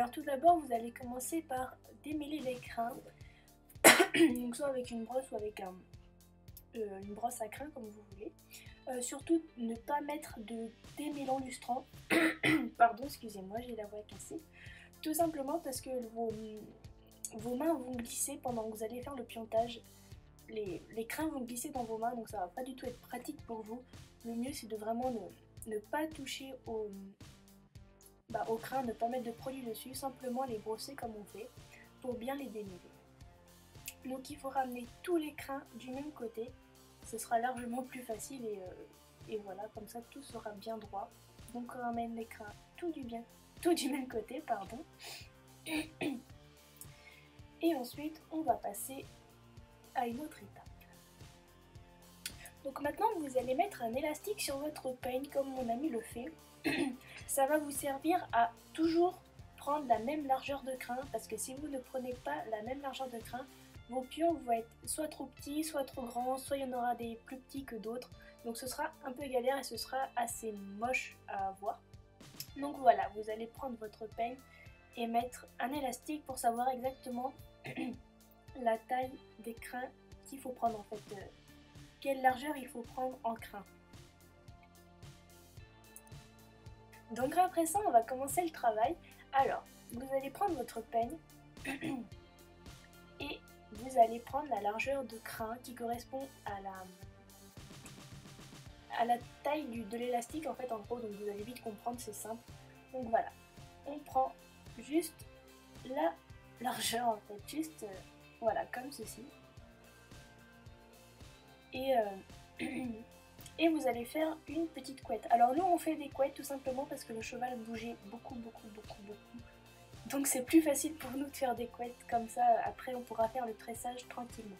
Alors tout d'abord, vous allez commencer par démêler les crins, donc soit avec une brosse ou avec une brosse à crins comme vous voulez. Surtout ne pas mettre de démêlant lustrant. Pardon, excusez-moi, j'ai la voix cassée. Tout simplement parce que vos mains vont glisser pendant que vous allez faire le piontage. Les crins vont glisser dans vos mains, donc ça va pas du tout être pratique pour vous. Le mieux c'est de vraiment ne pas toucher au crin, ne pas mettre de produit dessus, simplement les brosser comme on fait pour bien les démêler. Donc il faut ramener tous les crins du même côté, ce sera largement plus facile et voilà, comme ça tout sera bien droit. Donc on ramène les crins tout du même côté, pardon. Et ensuite on va passer à une autre étape. Donc maintenant vous allez mettre un élastique sur votre peigne comme mon ami le fait. Ça va vous servir à toujours prendre la même largeur de crin, parce que si vous ne prenez pas la même largeur de crin, vos pions vont être soit trop petits, soit trop grands, soit il y en aura des plus petits que d'autres. Donc ce sera un peu galère et ce sera assez moche à voir. Donc voilà, vous allez prendre votre peigne et mettre un élastique pour savoir exactement la taille des crins qu'il faut prendre en fait. Quelle largeur il faut prendre en crin. Donc après ça, on va commencer le travail. Alors, vous allez prendre votre peigne et vous allez prendre la largeur de crin qui correspond à la taille de l'élastique en fait, en gros. Donc vous allez vite comprendre, c'est simple. Donc voilà, on prend juste la largeur en fait, juste voilà, comme ceci. Et vous allez faire une petite couette. Alors nous on fait des couettes tout simplement parce que le cheval bougeait beaucoup. Donc c'est plus facile pour nous de faire des couettes comme ça, après on pourra faire le tressage tranquillement.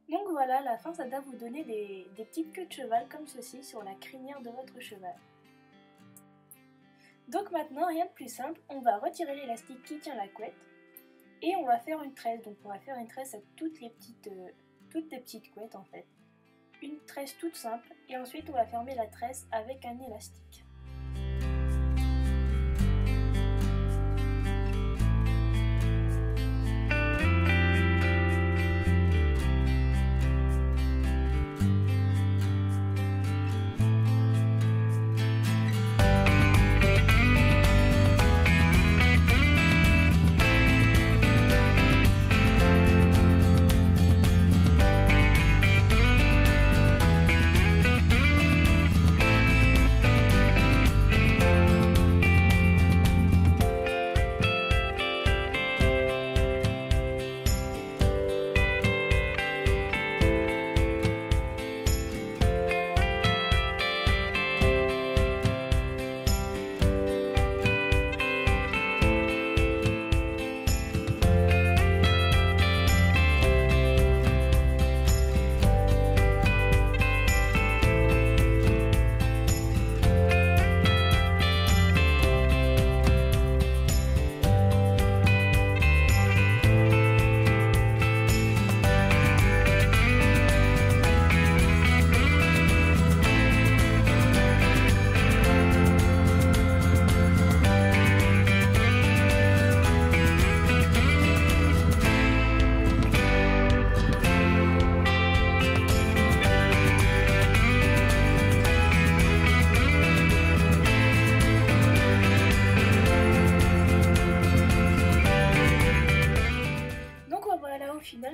Donc voilà, à la fin ça doit vous donner des petites queues de cheval comme ceci sur la crinière de votre cheval. Donc maintenant, rien de plus simple, on va retirer l'élastique qui tient la couette et on va faire une tresse. Donc on va faire une tresse à toutes les petites couettes en fait. Une tresse toute simple et ensuite on va fermer la tresse avec un élastique.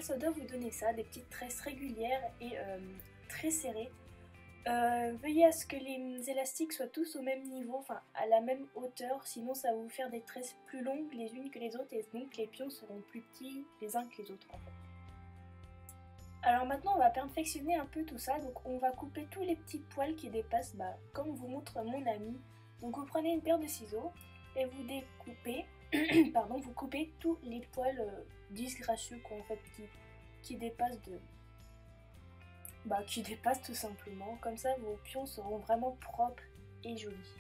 ça doit vous donner ça, des petites tresses régulières et très serrées. Veuillez à ce que les élastiques soient tous au même niveau, enfin à la même hauteur, sinon ça va vous faire des tresses plus longues les unes que les autres et donc les pions seront plus petits les uns que les autres en fait. Alors maintenant on va perfectionner un peu tout ça, donc on va couper tous les petits poils qui dépassent, comme vous montre mon ami. Donc vous prenez une paire de ciseaux et vous découpez, pardon, vous coupez tous les poils disgracieux quoi, en fait, qui dépassent qui dépassent tout simplement. Comme ça vos pions seront vraiment propres et jolis.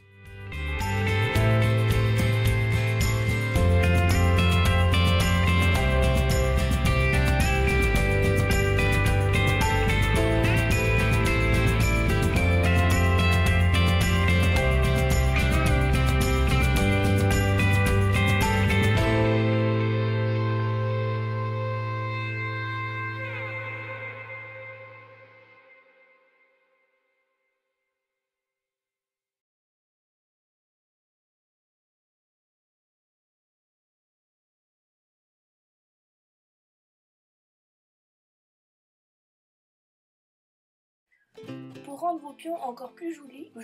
Pour rendre vos pions encore plus jolis, vous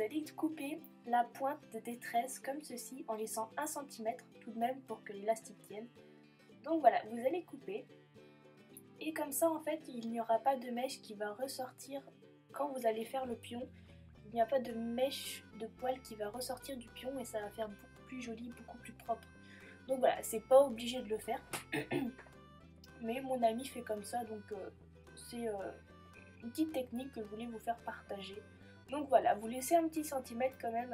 allez couper la pointe des tresses comme ceci en laissant 1 cm tout de même pour que l'élastique tienne. Donc voilà, vous allez couper et comme ça en fait il n'y aura pas de mèche qui va ressortir quand vous allez faire le pion. Il n'y a pas de mèche de poil qui va ressortir du pion et ça va faire beaucoup plus joli, beaucoup plus propre. Donc voilà, c'est pas obligé de le faire, mais mon ami fait comme ça donc c'est une petite technique que je voulais vous faire partager. Donc voilà, vous laissez un petit centimètre quand même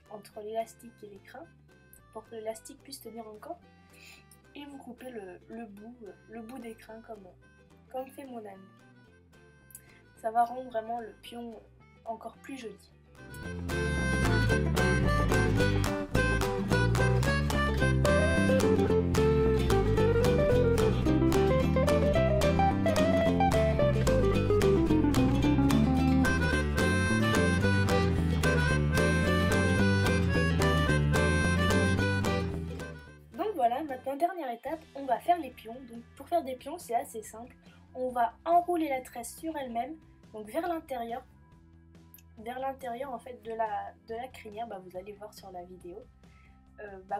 entre l'élastique et l'écrin pour que l'élastique puisse tenir encore. Et vous coupez le bout d'écrin comme fait mon ami. Ça va rendre vraiment le pion encore plus joli. Maintenant, dernière étape, on va faire les pions. Donc pour faire des pions, c'est assez simple. On va enrouler la tresse sur elle-même, donc vers l'intérieur en fait de la crinière, vous allez voir sur la vidéo,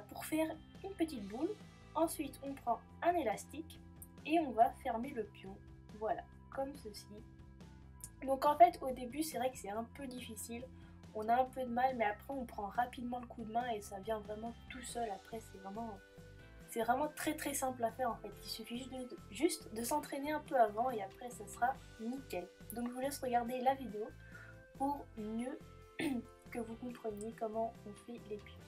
pour faire une petite boule. Ensuite, on prend un élastique et on va fermer le pion, voilà, comme ceci. Donc en fait, au début, c'est vrai que c'est un peu difficile. On a un peu de mal, mais après, on prend rapidement le coup de main et ça vient vraiment tout seul. Après, c'est vraiment très très simple à faire en fait, il suffit juste de s'entraîner un peu avant et après ça sera nickel. Donc je vous laisse regarder la vidéo pour mieux que vous compreniez comment on fait les pions.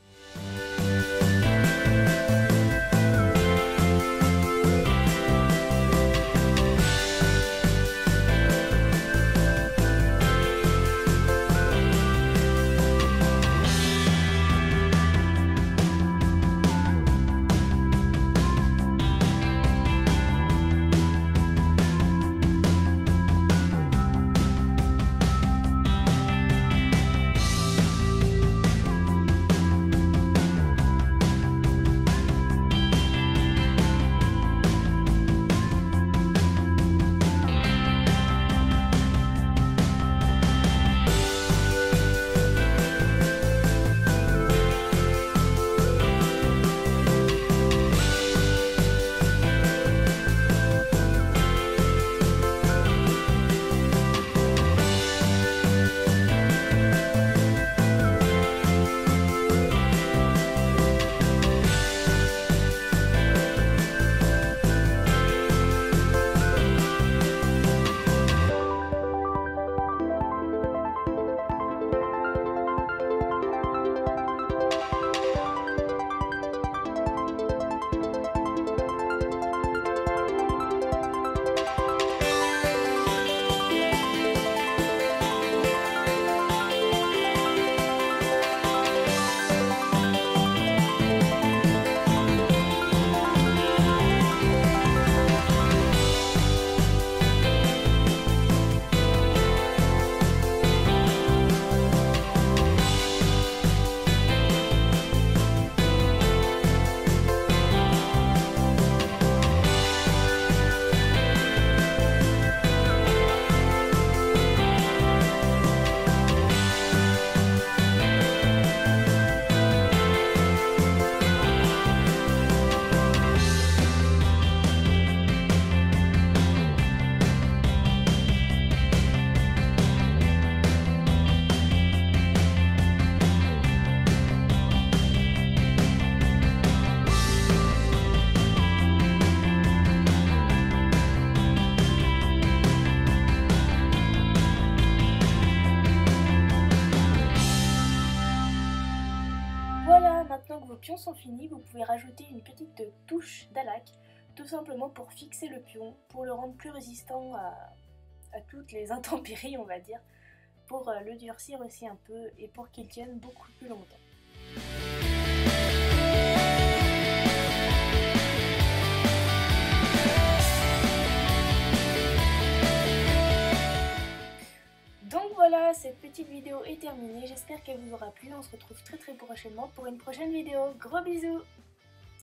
Voilà, maintenant que vos pions sont finis, vous pouvez rajouter une petite touche d'alac, tout simplement pour fixer le pion, pour le rendre plus résistant à toutes les intempéries, on va dire, pour le durcir aussi un peu et pour qu'il tienne beaucoup plus longtemps. Donc voilà, cette petite vidéo est terminée, j'espère qu'elle vous aura plu, on se retrouve très prochainement pour une prochaine vidéo. Gros bisous!